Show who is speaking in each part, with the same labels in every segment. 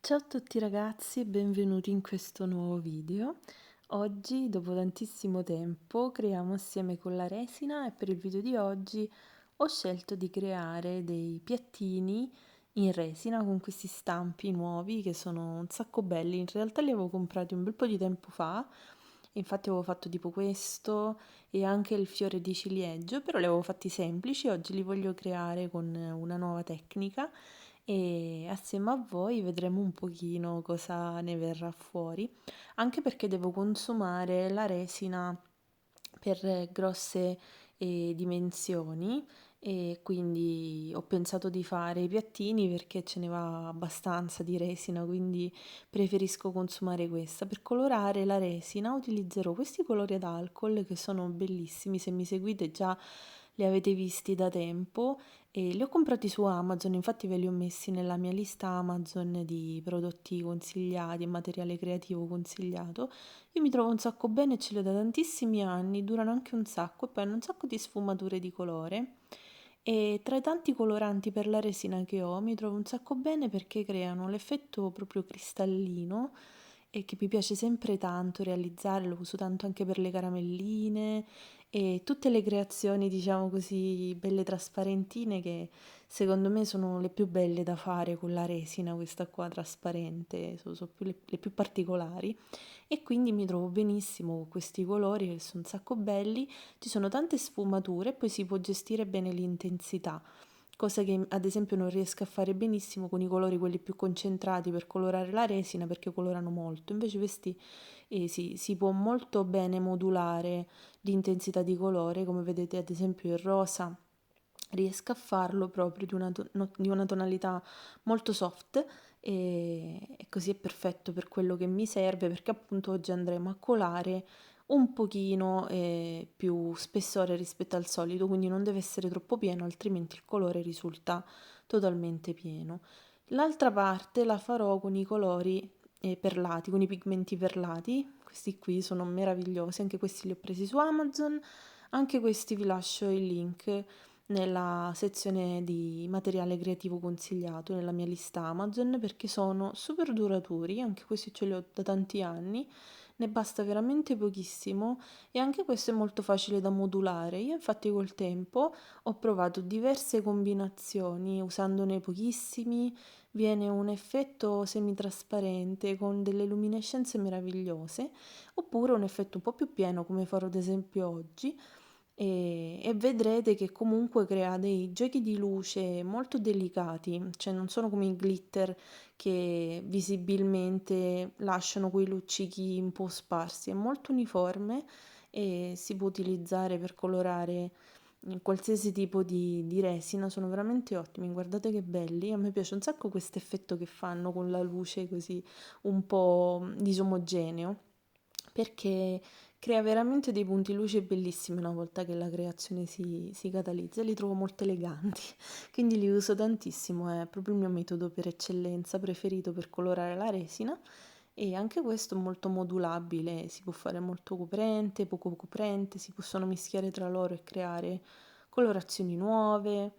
Speaker 1: Ciao a tutti ragazzi, benvenuti in questo nuovo video. Oggi, dopo tantissimo tempo, creiamo assieme con la resina e per il video di oggi ho scelto di creare dei piattini in resina con questi stampi nuovi che sono un sacco belli. In realtà li avevo comprati un bel po' di tempo fa, infatti avevo fatto tipo questo e anche il fiore di ciliegio, però li avevo fatti semplici, oggi li voglio creare con una nuova tecnica e assieme a voi vedremo un pochino cosa ne verrà fuori, anche perché devo consumare la resina per grosse dimensioni e quindi ho pensato di fare i piattini perché ce ne va abbastanza di resina, quindi preferisco consumare questa. Per colorare la resina utilizzerò questi colori ad alcol che sono bellissimi, se mi seguite già li avete visti da tempo e li ho comprati su Amazon, infatti ve li ho messi nella mia lista Amazon di prodotti consigliati e materiale creativo consigliato. Io mi trovo un sacco bene, ce li ho da tantissimi anni, durano anche un sacco e poi hanno un sacco di sfumature di colore. E tra i tanti coloranti per la resina che ho, mi trovo un sacco bene perché creano l'effetto proprio cristallino e che mi piace sempre tanto realizzare, lo uso tanto anche per le caramelline e tutte le creazioni, diciamo così, belle trasparentine che secondo me sono le più belle da fare con la resina, questa qua trasparente, sono più le più particolari e quindi mi trovo benissimo con questi colori che sono un sacco belli, ci sono tante sfumature e poi si può gestire bene l'intensità, cosa che ad esempio non riesco a fare benissimo con i colori quelli più concentrati per colorare la resina perché colorano molto, invece questi si può molto bene modulare l'intensità di colore, come vedete ad esempio il rosa riesco a farlo proprio di una tonalità molto soft e così è perfetto per quello che mi serve perché appunto oggi andremo a colare un pochino più spessore rispetto al solito, quindi non deve essere troppo pieno, altrimenti il colore risulta totalmente pieno. L'altra parte la farò con i colori perlati, con i pigmenti perlati, questi qui sono meravigliosi, anche questi li ho presi su Amazon, anche questi vi lascio il link nella sezione di materiale creativo consigliato nella mia lista Amazon perché sono super duraturi, anche questi ce li ho da tanti anni, ne basta veramente pochissimo e anche questo è molto facile da modulare. Io infatti col tempo ho provato diverse combinazioni usandone pochissimi, viene un effetto semitrasparente con delle luminescenze meravigliose, oppure un effetto un po' più pieno come farò ad esempio oggi e vedrete che comunque crea dei giochi di luce molto delicati, cioè non sono come i glitter che visibilmente lasciano quei luccichi un po' sparsi, è molto uniforme e si può utilizzare per colorare qualsiasi tipo di resina, sono veramente ottimi, guardate che belli, a me piace un sacco questo effetto che fanno con la luce così un po' disomogeneo perché crea veramente dei punti luce bellissimi una volta che la creazione si catalizza e li trovo molto eleganti, quindi li uso tantissimo, è proprio il mio metodo per eccellenza preferito per colorare la resina e anche questo è molto modulabile, si può fare molto coprente, poco coprente, si possono mischiare tra loro e creare colorazioni nuove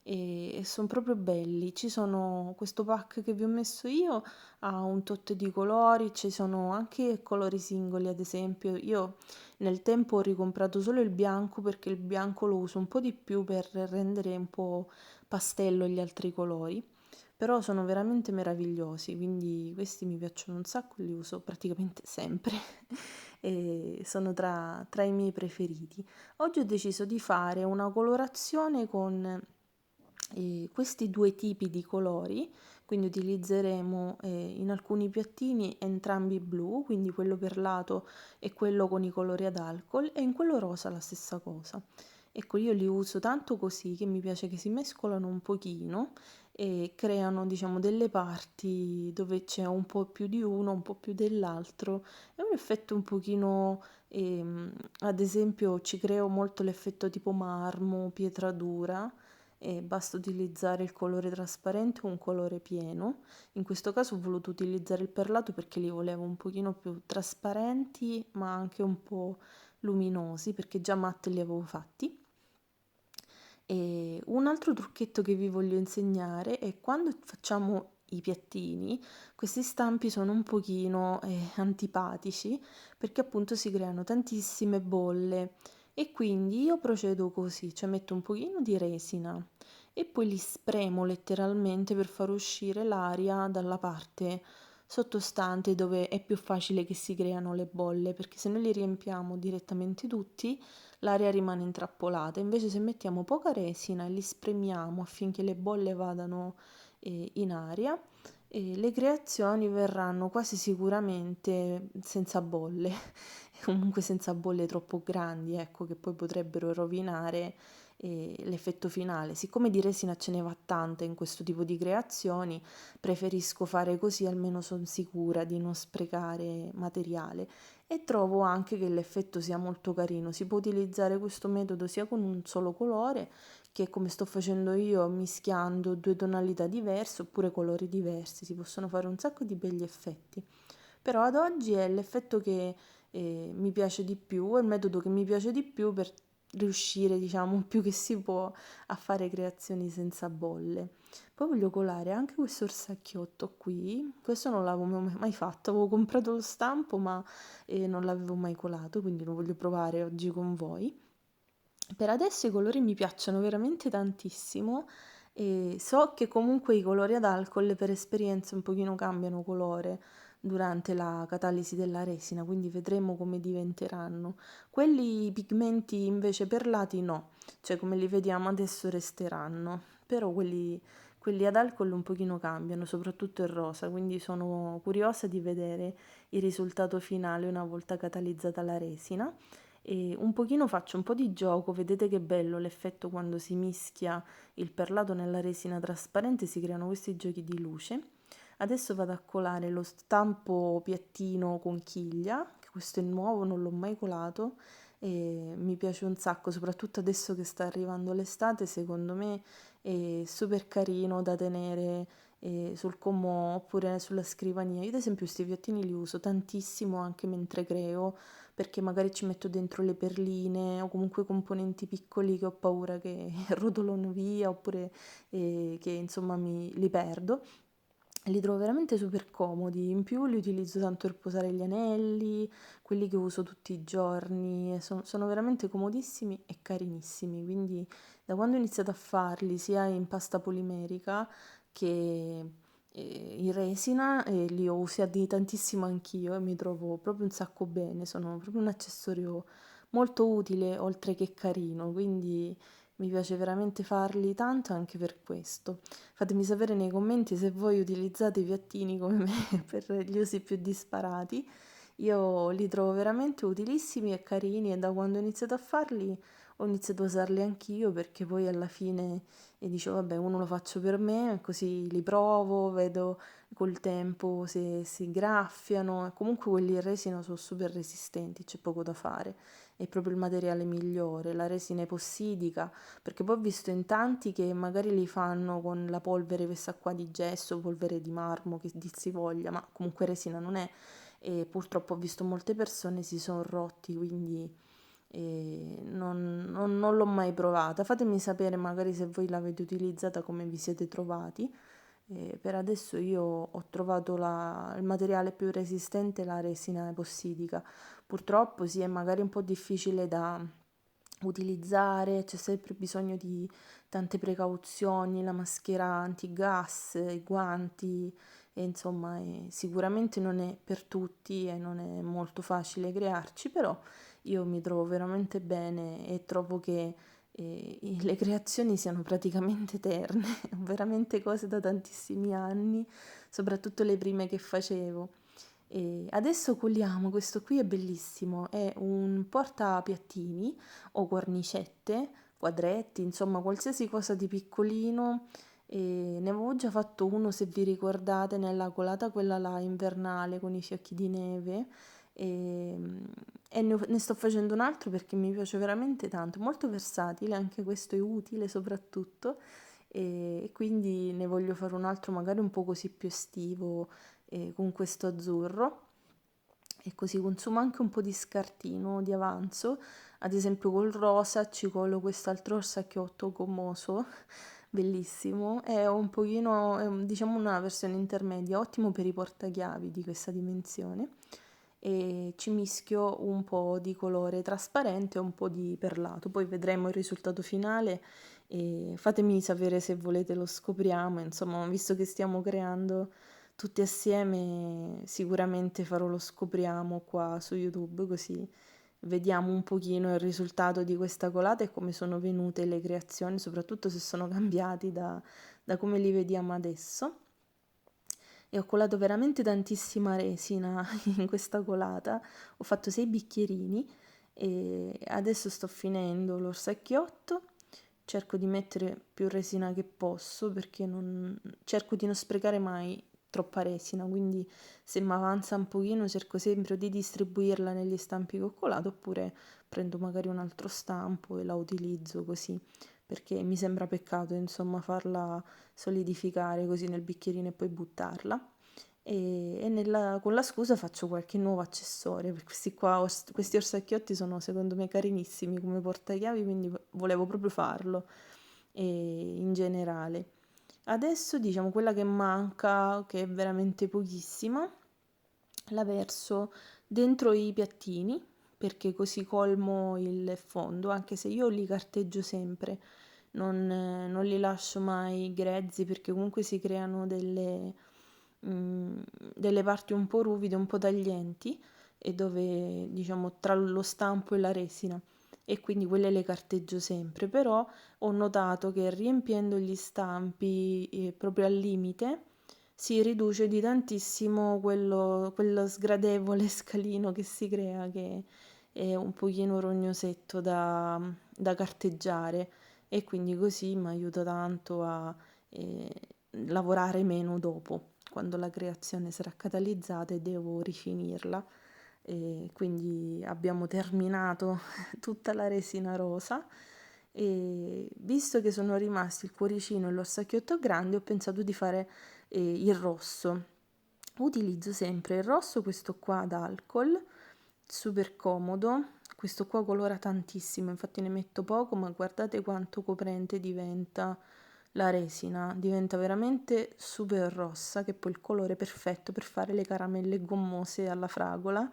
Speaker 1: e sono proprio belli. Ci sono questo pack che vi ho messo io ha un tot di colori, ci sono anche colori singoli, ad esempio. Io nel tempo ho ricomprato solo il bianco perché il bianco lo uso un po' di più per rendere un po' pastello gli altri colori, però sono veramente meravigliosi, quindi questi mi piacciono un sacco, li uso praticamente sempre e sono tra i miei preferiti. Oggi ho deciso di fare una colorazione con questi due tipi di colori, quindi utilizzeremo in alcuni piattini entrambi blu, quindi quello perlato e quello con i colori ad alcol, e in quello rosa la stessa cosa. Ecco, io li uso tanto così che mi piace che si mescolano un pochino e creano, diciamo, delle parti dove c'è un po' più di uno, un po' più dell'altro. È un effetto un pochino, ad esempio, ci creo molto l'effetto tipo marmo, pietra dura e basta utilizzare il colore trasparente o un colore pieno. In questo caso ho voluto utilizzare il perlato perché li volevo un pochino più trasparenti ma anche un po' luminosi perché già matte li avevo fatti. E un altro trucchetto che vi voglio insegnare è quando facciamo i piattini, questi stampi sono un pochino antipatici perché appunto si creano tantissime bolle e quindi io procedo così, cioè metto un pochino di resina e poi li spremo letteralmente per far uscire l'aria dalla parte sottostante dove è più facile che si creano le bolle, perché se noi li riempiamo direttamente tutti, l'aria rimane intrappolata. Invece se mettiamo poca resina e li spremiamo affinché le bolle vadano in aria, le creazioni verranno quasi sicuramente senza bolle, comunque senza bolle troppo grandi, ecco, che poi potrebbero rovinare l'effetto finale. Siccome di resina ce ne va tanta in questo tipo di creazioni, preferisco fare così, almeno sono sicura di non sprecare materiale e trovo anche che l'effetto sia molto carino. Si può utilizzare questo metodo sia con un solo colore che come sto facendo io mischiando due tonalità diverse oppure colori diversi, si possono fare un sacco di begli effetti. Però ad oggi è l'effetto che mi piace di più, è il metodo che mi piace di più per riuscire, diciamo, più che si può a fare creazioni senza bolle. Poi voglio colare anche questo orsacchiotto qui, questo non l'avevo mai fatto, avevo comprato lo stampo ma non l'avevo mai colato, quindi lo voglio provare oggi con voi. Per adesso i colori mi piacciono veramente tantissimo e so che comunque i colori ad alcol per esperienza un pochino cambiano colore durante la catalisi della resina, quindi vedremo come diventeranno. Quelli pigmenti invece perlati no, cioè come li vediamo adesso resteranno, però quelli ad alcol un pochino cambiano, soprattutto il rosa, quindi sono curiosa di vedere il risultato finale una volta catalizzata la resina. E un pochino faccio un po' di gioco, vedete che bello l'effetto quando si mischia il perlato nella resina trasparente, si creano questi giochi di luce. Adesso vado a colare lo stampo piattino conchiglia, che questo è nuovo, non l'ho mai colato e mi piace un sacco, soprattutto adesso che sta arrivando l'estate, secondo me è super carino da tenere sul comò oppure sulla scrivania. Io ad esempio questi piattini li uso tantissimo anche mentre creo, perché magari ci metto dentro le perline o comunque componenti piccoli che ho paura che rotolano via oppure che insomma li perdo. Li trovo veramente super comodi, in più li utilizzo tanto per posare gli anelli, quelli che uso tutti i giorni, e sono veramente comodissimi e carinissimi, quindi da quando ho iniziato a farli sia in pasta polimerica che in resina li ho usati tantissimo anch'io e mi trovo proprio un sacco bene, sono proprio un accessorio molto utile oltre che carino, quindi mi piace veramente farli tanto anche per questo. Fatemi sapere nei commenti se voi utilizzate i piattini come me per gli usi più disparati. Io li trovo veramente utilissimi e carini e da quando ho iniziato a farli ho iniziato a usarli anch'io perché poi alla fine dicevo vabbè uno lo faccio per me, così li provo, vedo col tempo se si graffiano e comunque quelli in resina sono super resistenti, c'è poco da fare, è proprio il materiale migliore, la resina epossidica perché poi ho visto in tanti che magari li fanno con la polvere questa qua di gesso, polvere di marmo, che dir si voglia, ma comunque resina non è. E purtroppo ho visto molte persone si sono rotti, quindi non l'ho mai provata. Fatemi sapere magari se voi l'avete utilizzata, come vi siete trovati. Per adesso io ho trovato il materiale più resistente, la resina epossidica. Purtroppo sì, è magari un po' difficile da utilizzare, c'è sempre bisogno di tante precauzioni, la maschera antigas, i guanti, e insomma sicuramente non è per tutti e non è molto facile crearci, però io mi trovo veramente bene e trovo che le creazioni siano praticamente eterne, veramente cose da tantissimi anni, soprattutto le prime che facevo. E adesso coliamo, questo qui è bellissimo, è un portapiattini o cornicette, quadretti, insomma qualsiasi cosa di piccolino. E ne avevo già fatto uno, se vi ricordate, nella colata quella là invernale con i fiocchi di neve. E, ne sto facendo un altro perché mi piace veramente tanto, molto versatile, anche questo è utile soprattutto. E quindi ne voglio fare un altro magari un po' così più estivo con questo azzurro e così consumo anche un po' di scartino di avanzo, ad esempio col rosa ci colo quest'altro orsacchiotto gommoso, Bellissimo, è un pochino, diciamo una versione intermedia, ottimo per i portachiavi di questa dimensione e ci mischio un po' di colore trasparente e un po' di perlato, poi vedremo il risultato finale e fatemi sapere se volete lo scopriamo, insomma, visto che stiamo creando tutti assieme, sicuramente farò lo scopriamo qua su YouTube così vediamo un pochino il risultato di questa colata e come sono venute le creazioni, soprattutto se sono cambiati da come li vediamo adesso. E ho colato veramente tantissima resina in questa colata, ho fatto 6 bicchierini e adesso sto finendo l'orsacchiotto, cerco di mettere più resina che posso perché cerco di non sprecare mai troppa resina, quindi se mi avanza un pochino cerco sempre di distribuirla negli stampi che ho colato oppure prendo magari un altro stampo e la utilizzo così, perché mi sembra peccato insomma farla solidificare così nel bicchierino e poi buttarla. Con la scusa faccio qualche nuovo accessorio, perché questi orsacchiotti sono secondo me carinissimi come portachiavi, quindi volevo proprio farlo in generale. Adesso diciamo quella che manca, che è veramente pochissima, la verso dentro i piattini perché così colmo il fondo, anche se io li carteggio sempre, non li lascio mai grezzi perché comunque si creano mm, delle parti un po' ruvide, un po' taglienti e dove diciamo tra lo stampo e la resina e quindi quelle le carteggio sempre, però ho notato che riempiendo gli stampi proprio al limite si riduce di tantissimo quello sgradevole scalino che si crea, che è un pochino rognosetto da carteggiare e quindi così mi aiuta tanto a eh, lavorare meno dopo, quando la creazione sarà catalizzata e devo rifinirla. E quindi abbiamo terminato tutta la resina rosa e visto che sono rimasti il cuoricino e l'orsacchiotto grande ho pensato di fare il rosso. Utilizzo sempre il rosso, questo qua ad alcol, super comodo, questo qua colora tantissimo, infatti ne metto poco, ma guardate quanto coprente diventa la resina, diventa veramente super rossa, che è poi il colore perfetto per fare le caramelle gommose alla fragola.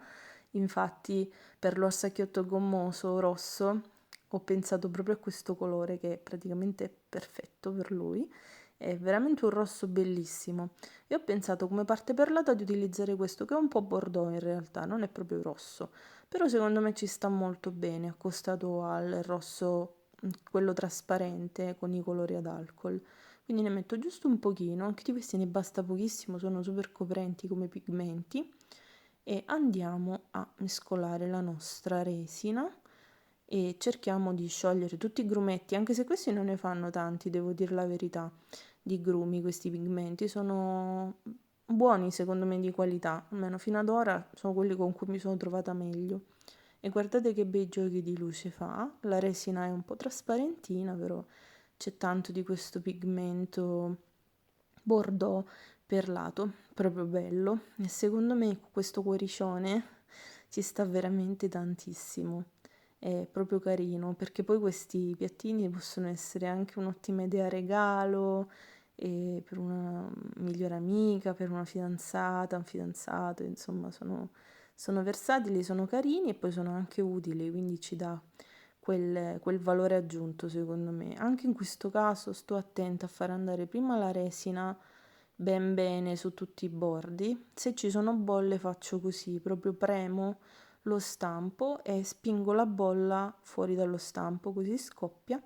Speaker 1: Infatti per l'orsacchiotto gommoso rosso ho pensato proprio a questo colore che è praticamente perfetto per lui. È veramente un rosso bellissimo. E ho pensato come parte perlata di utilizzare questo che è un po' bordeaux in realtà, non è proprio rosso, però secondo me ci sta molto bene, accostato al rosso, quello trasparente con i colori ad alcol. Quindi ne metto giusto un pochino, anche di questi ne basta pochissimo, sono super coprenti come pigmenti. E andiamo a mescolare la nostra resina e cerchiamo di sciogliere tutti i grumetti, anche se questi non ne fanno tanti, devo dire la verità, di grumi questi pigmenti, sono buoni secondo me di qualità, almeno fino ad ora sono quelli con cui mi sono trovata meglio. E guardate che bei giochi di luce fa, la resina è un po' trasparentina, però c'è tanto di questo pigmento bordeaux perlato, proprio bello. E secondo me questo cuoricione ci sta veramente tantissimo. È proprio carino perché poi questi piattini possono essere anche un'ottima idea regalo per una migliore amica, per una fidanzata, un fidanzato, insomma, sono versatili, sono carini e poi sono anche utili, quindi ci dà quel valore aggiunto secondo me. Anche in questo caso sto attenta a far andare prima la resina ben bene su tutti i bordi. Se ci sono bolle faccio così, proprio premo lo stampo e spingo la bolla fuori dallo stampo, così scoppia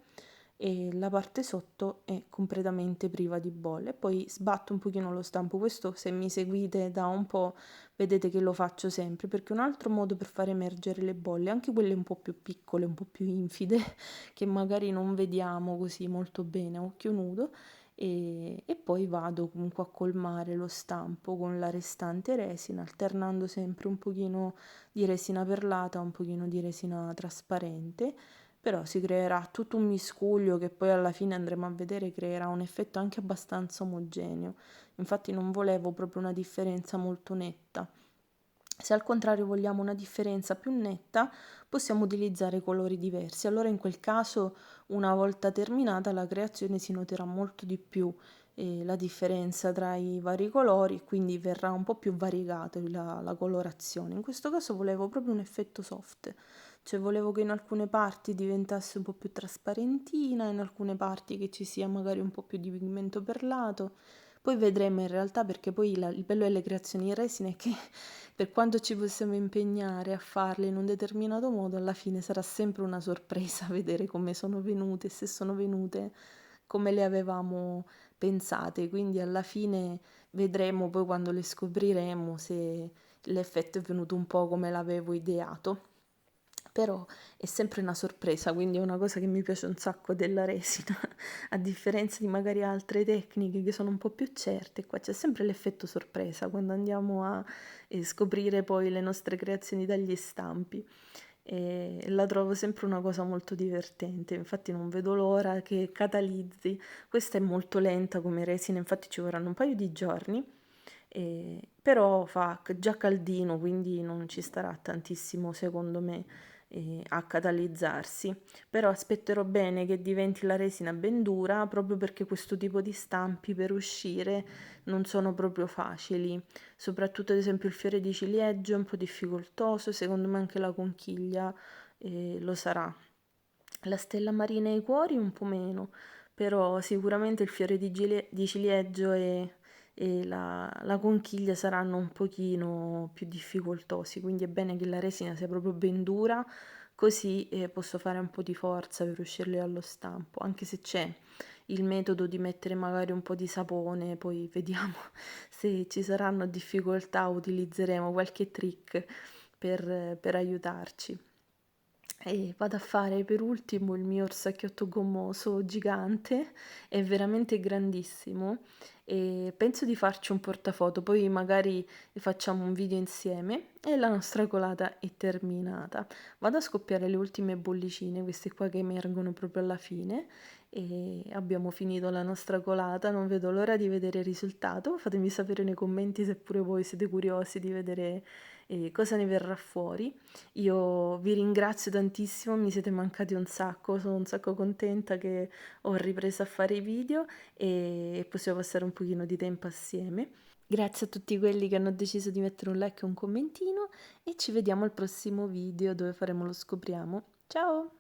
Speaker 1: e la parte sotto è completamente priva di bolle. Poi sbatto un pochino lo stampo, questo se mi seguite da un po' vedete che lo faccio sempre perché è un altro modo per far emergere le bolle, anche quelle un po' più piccole, un po' più infide, che magari non vediamo così molto bene a occhio nudo. E poi vado comunque a colmare lo stampo con la restante resina, alternando sempre un pochino di resina perlata, un pochino di resina trasparente, però si creerà tutto un miscuglio che poi alla fine andremo a vedere creerà un effetto anche abbastanza omogeneo. Infatti non volevo proprio una differenza molto netta. Se al contrario vogliamo una differenza più netta, possiamo utilizzare colori diversi. Allora in quel caso, una volta terminata la creazione, si noterà molto di più la differenza tra i vari colori, quindi verrà un po' più variegata la colorazione. In questo caso volevo proprio un effetto soft, cioè volevo che in alcune parti diventasse un po' più trasparentina, in alcune parti che ci sia magari un po' più di pigmento perlato. Poi vedremo in realtà, perché poi il bello delle creazioni in resina è che per quanto ci possiamo impegnare a farle in un determinato modo, alla fine sarà sempre una sorpresa vedere come sono venute, se sono venute come le avevamo pensate. Quindi alla fine vedremo poi, quando le scopriremo, se l'effetto è venuto un po' come l'avevo ideato. Però è sempre una sorpresa, quindi è una cosa che mi piace un sacco della resina, a differenza di magari altre tecniche che sono un po' più certe. Qua c'è sempre l'effetto sorpresa quando andiamo a scoprire poi le nostre creazioni dagli stampi. E la trovo sempre una cosa molto divertente, infatti non vedo l'ora che catalizzi. Questa è molto lenta come resina, infatti ci vorranno un paio di giorni, però fa già caldino, quindi non ci starà tantissimo secondo me a catalizzarsi. Però aspetterò bene che diventi la resina ben dura, proprio perché questo tipo di stampi per uscire non sono proprio facili. Soprattutto ad esempio il fiore di ciliegio è un po' difficoltoso, secondo me anche la conchiglia lo sarà. La stella marina e i cuori un po' meno, però sicuramente il fiore di ciliegio e la conchiglia saranno un pochino più difficoltosi, quindi è bene che la resina sia proprio ben dura, così posso fare un po' di forza per uscirle allo stampo, anche se c'è il metodo di mettere magari un po' di sapone, poi vediamo se ci saranno difficoltà, utilizzeremo qualche trick per aiutarci. E vado a fare per ultimo il mio orsacchiotto gommoso gigante, è veramente grandissimo e penso di farci un portafoto, poi magari facciamo un video insieme e la nostra colata è terminata. Vado a scoppiare le ultime bollicine, queste qua che emergono proprio alla fine, e abbiamo finito la nostra colata, non vedo l'ora di vedere il risultato. Fatemi sapere nei commenti se pure voi siete curiosi di vedere cosa ne verrà fuori. Io vi ringrazio tantissimo, mi siete mancati un sacco, sono un sacco contenta che ho ripreso a fare i video e possiamo passare un pochino di tempo assieme. Grazie a tutti quelli che hanno deciso di mettere un like e un commentino, e ci vediamo al prossimo video dove faremo lo scopriamo. Ciao!